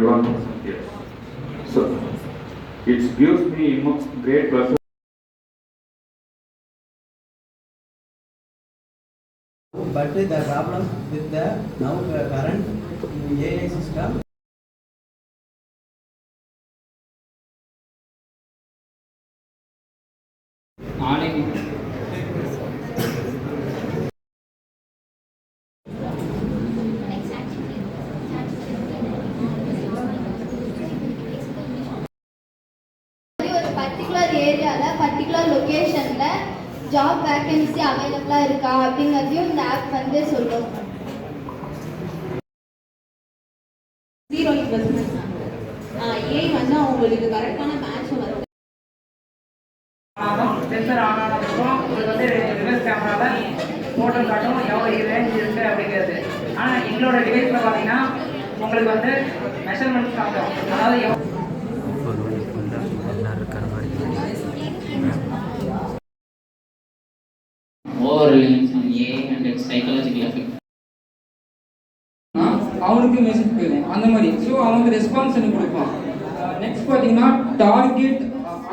Yes. So it gives me great pleasure. But the problem with the now current AI system. particular area la particular location la job vacancy available இருக்கா அப்படிங்கறதையும் இந்த app வந்து சொல்லும். Zero investment AI வந்து அவங்களுக்கு கரெக்டான match வந்து sensor on ஆனதுக்கும் உங்களுக்கு வந்து ரிவர்ஸ் கேமராவில் ஃபோட்டோ காட்டும் எவ்வளோ ரேஞ்ச் இருக்குது அப்படிங்கிறது. ஆனால் எங்களோட டிவைஸில் பார்த்தீங்கன்னா உங்களுக்கு வந்து மெஷர்மெண்ட்ஸ் காட்டும். அதாவது அவனுக்கு மெசேஜ் போயிடும் அந்த மாதிரி. ஸோ அவனுக்கு ரெஸ்பான்ஸ் பண்ணி கொடுப்பான். நெக்ஸ்ட் பார்த்தீங்கன்னா டார்கெட்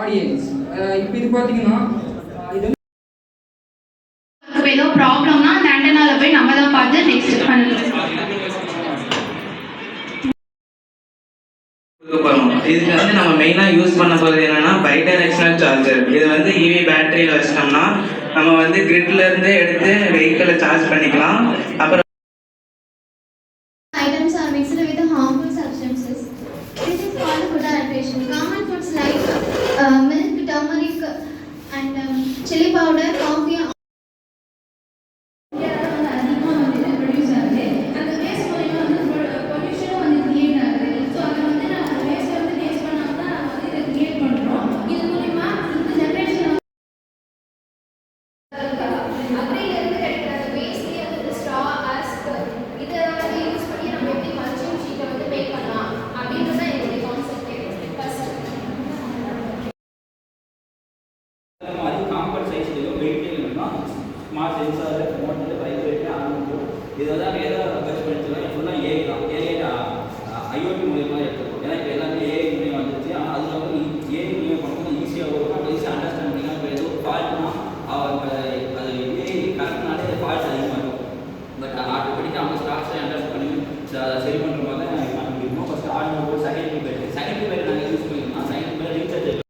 ஆடியன்ஸ். இப்போ இது பார்த்தீங்கன்னா இது ஏதோ ப்ராப்ளம்னா அந்த ஆண்டனால போய் நம்ம தான் பார்த்து நெக்ஸ்ட் பண்ணணும். இதுக்கு வந்து நம்ம மெயினாக யூஸ் பண்ண போகிறது என்னன்னா பைடைரக்ஷனல் சார்ஜர். இது வந்து இவி பேட்டரியில் வச்சிட்டோம்னா நம்ம வந்து கிரிட்ல இருந்து எடுத்து வெஹிக்கிளை சார்ஜ் பண்ணிக்கலாம். அப்புறம் Items are mixed with harmful substances. This is called food adulteration. Common foods like milk, turmeric, and chili powder, coffee. Smart sensor, motor, vibrator, on இதெல்லாம் ஏதோ பெஸ்ட் பண்ணிக்கலாம். ஃபுல்லாக ஏஐ தான். ஏஐ ஐஓடி மூலியமாக எடுத்துருக்கோம். ஏன்னா இப்போ எல்லாமே ஏஐ மூலியம் வந்துச்சு. ஆனால் அதில் வந்து ஏஐ மூலியம் பண்ணும்போது ஈஸியாக வரும், ஈஸியாக அண்டர்ஸ்டாண்ட் பண்ணிக்கலாம். இப்போ ஏதோ ஃபால்ட்னா அது ஏஐ கரெக்ட்னாலே ஃபால்ட் அதிகமாக இருக்கும். பட் ஆட்டோமேட்டிக்காக அவங்க ஸ்டாக்ஸை அண்டர்ஸ்ட் பண்ணி அதை சரி பண்ணுற மாதிரி தான் பண்ண முடியும். ஃபஸ்ட்டு ஆர்டினரி செகண்டரி பேர் நாங்கள் யூஸ் பண்ணிக்கலாம். செகண்டரி பேர் ரீசார்ஜ்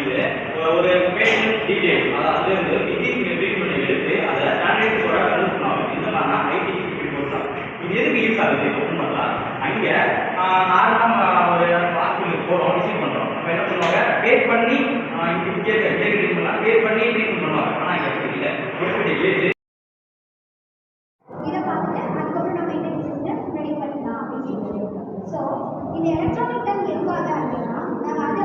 இது ஒரு பேஷண்ட் டீடைல் அதாவது வந்து டிசீஸ் ட்ரீட்மெண்ட் எடுத்து அதை ஸ்டாண்டர்டைஸோட அனுப்பணும். இந்த மாதிரினா ஐடி போடலாம். இது எதுக்கு யூஸ் ஆகுது ஓப்பன் பண்ணலாம். அங்கே நார்மலாக ஒரு ஹாஸ்பிட்டலுக்கு போகிறோம், விசிட் பண்ணுறோம். அப்போ என்ன பண்ணுவாங்க, பே பண்ணி இங்கே ட்ரீட்மெண்ட்லாம் பே பண்ணி ட்ரீட்மெண்ட் பண்ணுவாங்க. ஆனால் இங்கே அப்படி இல்லை. ஏஜ் இதை பார்த்துட்டு அதுக்கப்புறம் நம்ம என்ன டிசீஸ் ரெடி பண்ணிக்கலாம் அப்படின்னு சொல்லிட்டு. ஸோ இந்த எலக்ட்ரானிக் டன் எதுக்காக அப்படின்னா நாங்கள் அது